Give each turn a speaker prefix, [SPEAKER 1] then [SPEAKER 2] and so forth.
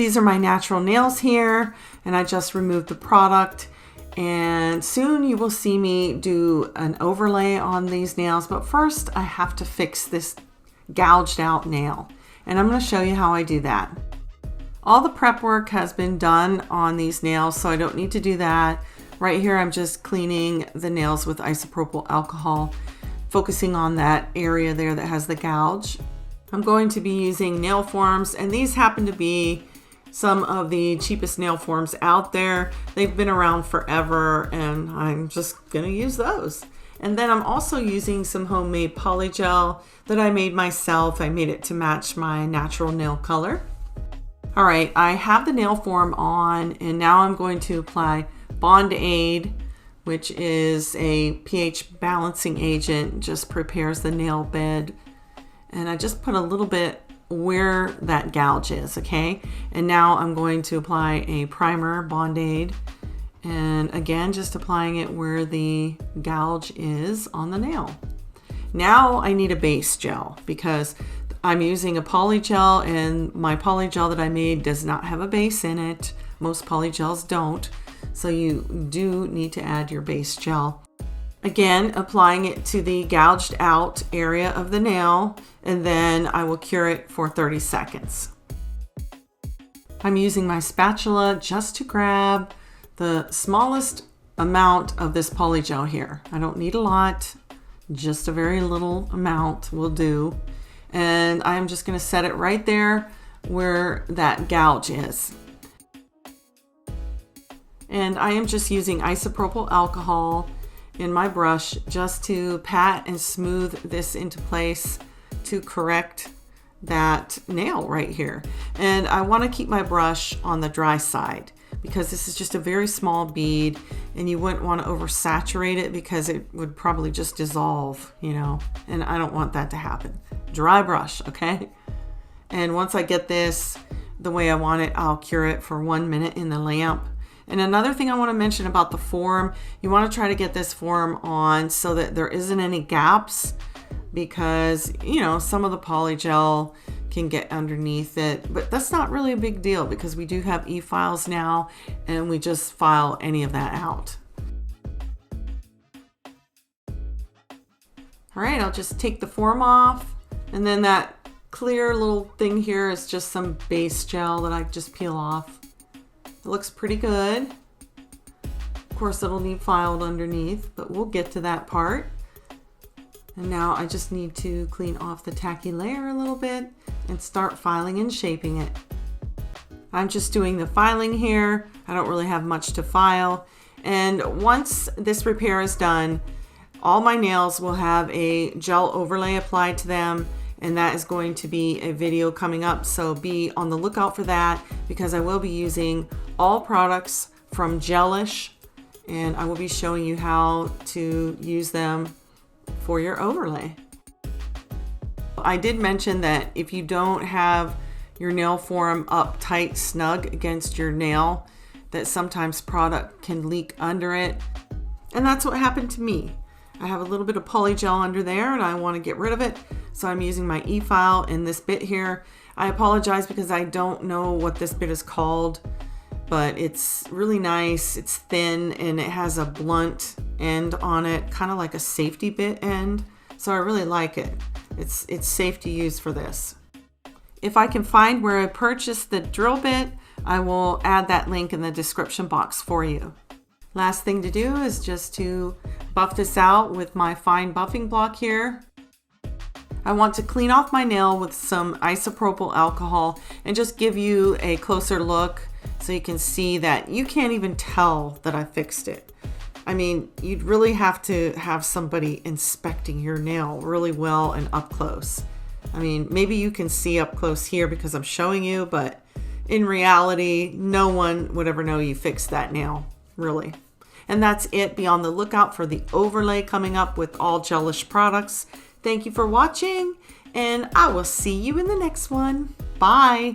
[SPEAKER 1] These are my natural nails here, and I just removed the product. And soon you will see me do an overlay on these nails, but first I have to fix this gouged out nail. And I'm going to show you how I do that. All the prep work has been done on these nails, so I don't need to do that. Right here, I'm just cleaning the nails with isopropyl alcohol, focusing on that area there that has the gouge. I'm going to be using nail forms, and these happen to be some of the cheapest nail forms out there. They've been around forever, and I'm just going to use those. And then I'm also using some homemade Polygel that I made myself. I made it to match my natural nail color. All right, I have the nail form on, and now I'm going to apply Bond Aid, which is a pH balancing agent, just prepares the nail bed. And I just put a little bit where that gouge is, okay? And now I'm going to apply a primer, Bond Aid, and again, just applying it where the gouge is on the nail. Now I need a base gel because I'm using a Polygel, and my Polygel that I made does not have a base in it. Most Polygels don't. So you do need to add your base gel. Again, applying it to the gouged out area of the nail, and then I will cure it for 30 seconds. I'm using my spatula just to grab the smallest amount of this Polygel here. I don't need a lot, just a very little amount will do. And I'm just going to set it right there where that gouge is. And I am just using isopropyl alcohol in my brush just to pat and smooth this into place to correct that nail right here. And I want to keep my brush on the dry side because this is just a very small bead, and you wouldn't want to oversaturate it because it would probably just dissolve, you know, and I don't want that to happen. Dry brush, okay? And once I get this the way I want it, I'll cure it for 1 minute in the lamp. And another thing I want to mention about the form, you want to try to get this form on so that there isn't any gaps, because, you know, some of the Polygel can get underneath it, but that's not really a big deal because we do have e-files now, and we just file any of that out. All right, I'll just take the form off, and then that clear little thing here is just some base gel that I just peel off. It looks pretty good. Of course, it'll need filed underneath, but we'll get to that part. And now I just need to clean off the tacky layer a little bit and start filing and shaping it. I'm just doing the filing here. I don't really have much to file. And once this repair is done, all my nails will have a gel overlay applied to them, and that is going to be a video coming up, so be on the lookout for that because I will be using all products from Gelish, and I will be showing you how to use them for your overlay. I did mention that if you don't have your nail form up tight, snug against your nail, that sometimes product can leak under it, and that's what happened to me. I have a little bit of Polygel under there and I want to get rid of it. So I'm using my e-file in this bit here. I apologize because I don't know what this bit is called, but it's really nice. It's thin and it has a blunt end on it, kind of like a safety bit end. So I really like it. It's safe to use for this. If I can find where I purchased the drill bit, I will add that link in the description box for you. Last thing to do is just to buff this out with my fine buffing block here. I want to clean off my nail with some isopropyl alcohol and just give you a closer look so you can see that you can't even tell that I fixed it. I mean, you'd really have to have somebody inspecting your nail really well and up close. I mean, maybe you can see up close here because I'm showing you, but in reality, no one would ever know you fixed that nail, really. And that's it. Be on the lookout for the overlay coming up with all Gelish products. Thank you for watching, and I will see you in the next one. Bye.